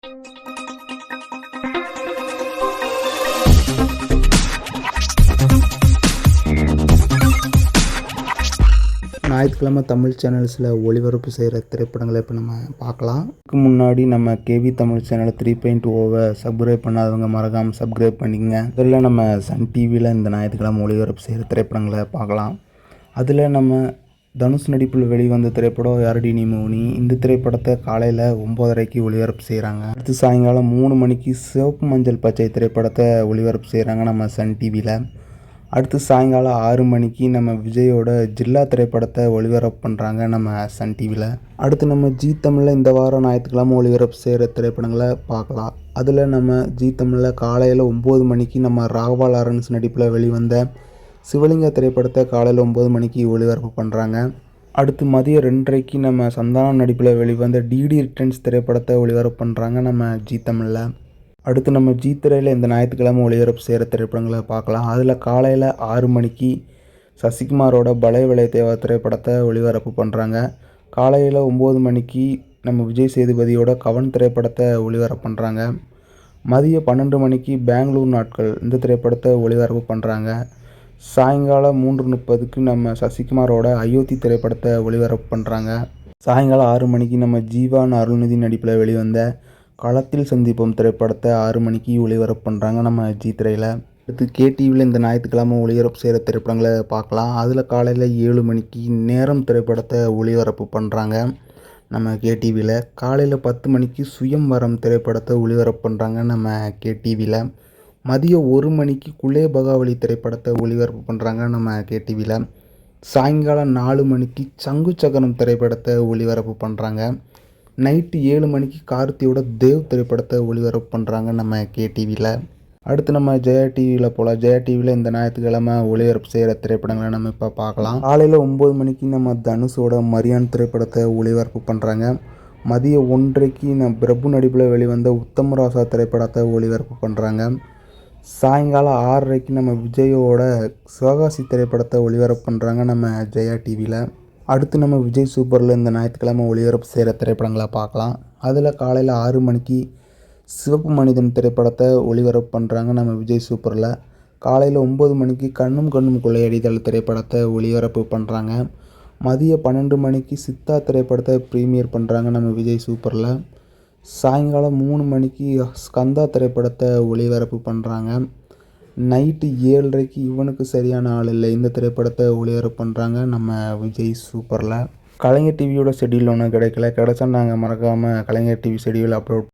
ஞாயிற்றுக்கிழமை தமிழ் சேனல்ஸில் ஒளிபரப்பு செய்கிற திரைப்படங்களை இப்போ நம்ம பார்க்கலாம். இதுக்கு முன்னாடி நம்ம கேவி தமிழ் சேனல் 3.0வை சப்ஸ்கிரைப் பண்ணாதவங்க மறக்காமல் சப்ஸ்கிரைப் பண்ணிக்கங்க. இதில் நம்ம சன் டிவியில் இந்த ஞாயிற்றுக்கிழமை ஒளிபரப்பு செய்கிற திரைப்படங்களை பார்க்கலாம். அதில் நம்ம தனுஷ் நடிப்பில் வெளிவந்த திரைப்படம் யாரடி நீ மௌனி. இந்த திரைப்படத்தை காலையில் 9:30க்கு ஒளிபரப்பு செய்கிறாங்க. அடுத்து சாயங்காலம் 3 மணிக்கு சிவப்பு மஞ்சள் பச்சை திரைப்படத்தை ஒளிபரப்பு செய்கிறாங்க நம்ம சன் டிவியில். அடுத்து சாயங்காலம் 6 மணிக்கு நம்ம விஜயோட ஜில்லா திரைப்படத்தை ஒளிபரப்பு பண்ணுறாங்க நம்ம சன் டிவியில். அடுத்து நம்ம ஜீ தமிழில் இந்த வாரம் ஞாயிற்றுக்கிழமை ஒளிபரப்பு செய்கிற திரைப்படங்களை பார்க்கலாம். அதில் நம்ம ஜீ தமிழில் காலையில் 9 மணிக்கு நம்ம ராகவா லாரன்ஸ் நடிப்பில் வெளிவந்த சிவலிங்க திரைப்படத்தை காலையில் 9 மணிக்கு ஒளிபரப்பு பண்ணுறாங்க. அடுத்து மதியம் 2:30க்கு நம்ம சந்தானம் நடிப்பில் வெளிவந்த டிடி ரிட்டர்ன்ஸ் திரைப்படத்தை ஒளிபரப்பு பண்ணுறாங்க நம்ம ஜீ தமிழில். அடுத்து நம்ம ஜீ திரையில் இந்த ஞாயிற்றுக்கிழமை ஒளிபரப்பு செய்கிற திரைப்படங்களை பார்க்கலாம். அதில் காலையில் 6 மணிக்கு சசிகுமாரோட பலே விலை தேவா திரைப்படத்தை ஒளிபரப்பு பண்ணுறாங்க. காலையில் 9 மணிக்கு நம்ம விஜய் சேதுபதியோட கவன் திரைப்படத்தை ஒளிபரப்பு பண்ணுறாங்க. மதியம் 12 மணிக்கு பெங்களூர் நாட்கள் இந்த திரைப்படத்தை ஒளிபரப்பு பண்ணுறாங்க. சாயங்காலம் 3:30க்கு நம்ம சசிகுமாரோட அயோத்தி திரைப்படத்தை ஒளிபரப்பு பண்ணுறாங்க. சாயங்காலம் 6 மணிக்கு நம்ம ஜீவான் அருள்நிதி நடிப்பில் வெளிவந்த களத்தில் சந்திப்போம் திரைப்படத்தை 6 மணிக்கு ஒளிபரப்பு பண்ணுறாங்க நம்ம ஜீ திரையில். அடுத்து கேடிவியில் இந்த ஞாயிற்றுக்கிழமை ஒளிபரப்பு செய்கிற திரைப்படங்களை பார்க்கலாம். அதில் காலையில் 7 மணிக்கு நேரம் திரைப்படத்தை ஒளிபரப்பு பண்ணுறாங்க நம்ம கேடிவியில். காலையில் 10 மணிக்கு சுயம்வரம் திரைப்படத்தை ஒளிபரப்பு பண்ணுறாங்க நம்ம கேடிவியில். மதியம் 1 மணிக்கு குலே பகாவலி திரைப்படத்தை ஒளிபரப்பு பண்ணுறாங்க நம்ம கேடிவியில். சாயங்காலம் 4 மணிக்கு சங்கு சக்கரம் திரைப்படத்தை ஒளிபரப்பு பண்ணுறாங்க. நைட்டு 7 மணிக்கு கார்த்தியோட தேவ் திரைப்படத்தை ஒளிபரப்பு பண்ணுறாங்க நம்ம கேடிவியில். அடுத்து நம்ம ஜெயா டிவியில் போகலாம். ஜெயா டிவியில் இந்த ஞாயிற்றுக்கிழமை ஒளிபரப்பு செய்கிற திரைப்படங்களை நம்ம இப்போ பார்க்கலாம். காலையில் 9 மணிக்கு நம்ம தனுஷோட மரியான் திரைப்படத்தை ஒளிபரப்பு பண்ணுறாங்க. மதியம் 1:30க்கு நம்ம பிரபு நடிப்பில் வெளிவந்த உத்தமராசா திரைப்படத்தை ஒளிபரப்பு பண்ணுறாங்க. சாயங்காலம் 6:30க்கு நம்ம விஜயோட சிவகாசி திரைப்படத்தை ஒளிபரப்பு பண்ணுறாங்க நம்ம ஜெயா டிவியில். அடுத்து நம்ம விஜய் சூப்பரில் இந்த ஞாயிற்றுக்கிழமை ஒளிபரப்பு செய்கிற திரைப்படங்களை பார்க்கலாம். அதில் காலையில் 6 மணிக்கு சிவப்பு மனிதன் திரைப்படத்தை ஒளிபரப்பு பண்ணுறாங்க நம்ம விஜய் சூப்பரில். காலையில் 9 மணிக்கு கண்ணும் கண்ணும் கொள்ளையடித்தல் திரைப்படத்தை ஒளிபரப்பு பண்ணுறாங்க. மதியம் 12 மணிக்கு சித்தா திரைப்படத்தை ப்ரீமியர் பண்ணுறாங்க நம்ம விஜய் சூப்பரில். சாயங்காலம் 3 மணிக்கு ஸ்கந்தா திரைப்படத்தை ஒளிபரப்பு பண்ணுறாங்க. நைட்டு 7:30க்கு இவனுக்கு சரியான ஆள் இல்லை இந்த திரைப்படத்தை ஒளிபரப்பு பண்ணுறாங்க நம்ம விஜய் சூப்பரில். கலைஞர் டிவியோட ஷெட்யூல் ஒன்றும் கிடைச்சா நாங்கள் மறக்காமல் கலைஞர் டிவி ஷெட்யூல் அப்லோட்